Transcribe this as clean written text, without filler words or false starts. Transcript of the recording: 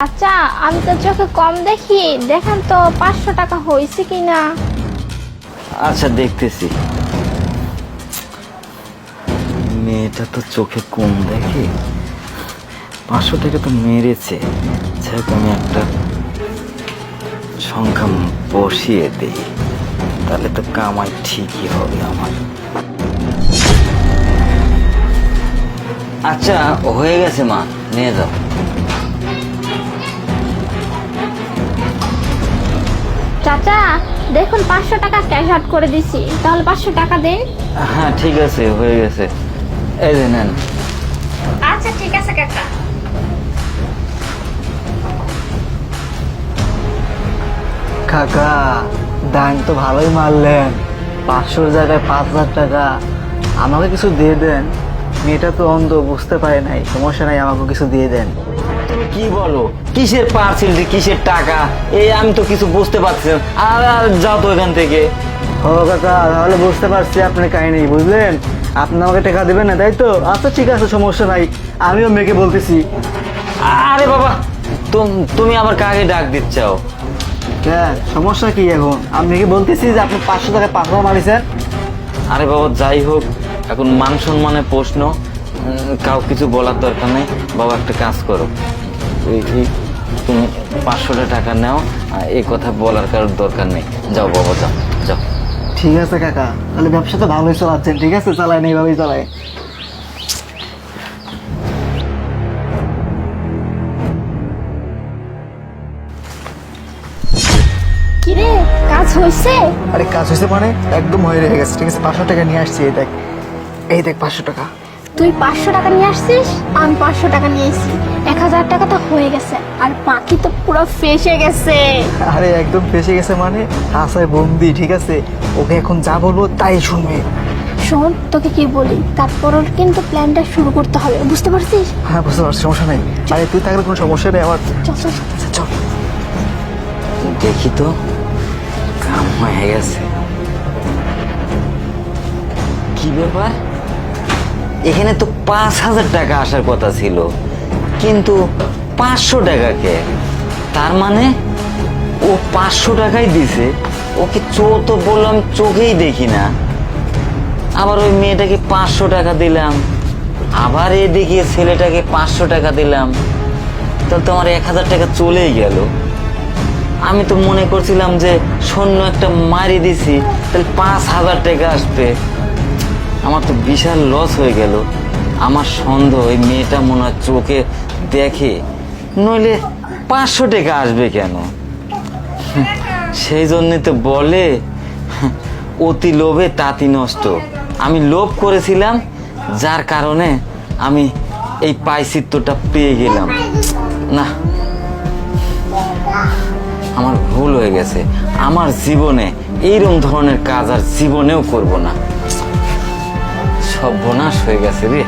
আচ্ছা, আমি তো চোখে কম দেখি, দেখেন তো 500 টাকা হয়েছে কিনা। আচ্ছা দেখতেছি। মেয়েটা তো চোখে কম দেখে, 500 টাকা তো মেরেছে। যাই আমি একটা সংখ্যা বসিয়ে দিই, তাহলে তো কামাই ঠিকই হবে আমার। আচ্ছা হয়ে গেছে মা, নিয়ে যাও। চাচা দেখুন 500 টাকা ক্যাশ আউট করে দিছি, তাহলে 500 টাকা দেন। হ্যাঁ ঠিক আছে, হয়ে গেছে। এই যে নেন। আচ্ছা ঠিক আছে কাকা। কাকা দান তো ভালোই মারলেন, 500 জায়গায় 5,000 টাকা। আমাকে কিছু দিয়ে দেন, মেয়েটা তো অন্ধ, বুঝতে পারে নাই। সমস্যা নাই, আমাকে কিছু দিয়ে দেন। তুমি কি বলো? কিসের পার্সেল, কিসের টাকা? এই আমি তো কিছু বুঝতে পারছি না। আর যাও তো এখান থেকে। ও কাকা, তাহলে বুঝতে পারছি আপনার কাহিনী, বুঝলেন? আপনি আমাকে টাকা দেবেন না, তাই তো? আচ্ছা ঠিক আছে, সমস্যা নাই, আমিও মেয়েকে বলতেছি। আরে বাবা, তুমি আবার কাকে ডাক দিচ্ছাও? হ্যাঁ, সমস্যা কি এখন? আমি মেয়েকে বলতেছি যে আপনি 500 টাকায় 500 মারিছেন। আরে বাবা যাই হোক, এখন মান সম্মানের প্রশ্ন, কাউ কিছু বলার দরকার নেই। বাবা একটা কাজ করো, তুমি 500 টাকা নাও, এই কথা বলার কারোর দরকার নেই। যাও বাবা, যাও যাও। ঠিক আছে কাকা, তাহলে ব্যবসা তো ভালোই চালাচ্ছেন। ঠিক আছে, চালায়, এইভাবেই চালায়। কিরে, কাজ হয়েছে? আরে কাজ হয়েছে মানে একদম হয়ে গেছে। ঠিক আছে, 500 টাকা নিয়ে আসছি। এই দেখ 500 টাকা। তুই 500 টাকা নিয়ে আসছিস, আমি 500 টাকা নিয়ে এসেছি। 1000 টাকা তো হয়ে গেছে, আর বাকি তো পুরো ফেসে গেছে। আরে একদম ফেসে গেছে মানে হাসায় বন্দি। ঠিক আছে, ওকে এখন যা বলবো তাই শুনবে। শোন, তোকে কি বলি, তারপর কিন্তু প্ল্যানটা শুরু করতে হবে, বুঝতে পারছিস? হ্যাঁ বুঝতে পারছি, সমস্যা নেই। আরে তুই থাকলে কোনো সমস্যা নেই আমার। চল চল চল। আচ্ছা, চল। দেখি তো, কাম হয়ে গেছে। কি ব্যাপার, এখানে তো 5,000 টাকা আসার কথা ছিল, কিন্তু 500 টাকাকে, তার মানে ও 500 টাকাই দিছে। ওকে তো বললাম চোখেই দেখি না, আবার ওই মেয়েটাকে 500 টাকা দিলাম, আবার এদিকে ছেলেটাকে 500 টাকা দিলাম, তাহলে তো আমার 1,000 টাকা চলেই গেল। আমি তো মনে করছিলাম যে শূন্য একটা মারি দিছি, তাহলে 5,000 টাকা আসবে। আমার তো বিশাল লস হয়ে গেল। আমার সন্দেহ ওই মেয়েটা মনে হয় চোখে দেখে, নইলে 500 টাকা আসবে কেন? সেই জন্যে তো বলে অতি লোভে তাঁতি নষ্ট। আমি লোভ করেছিলাম, যার কারণে আমি এই পাইচিত্রটা পেয়ে গেলাম। না, আমার ভুল হয়ে গেছে। আমার জীবনে এইরকম ধরনের কাজ আর জীবনেও করব না। সর্বনাশ হয়ে গেছে রে।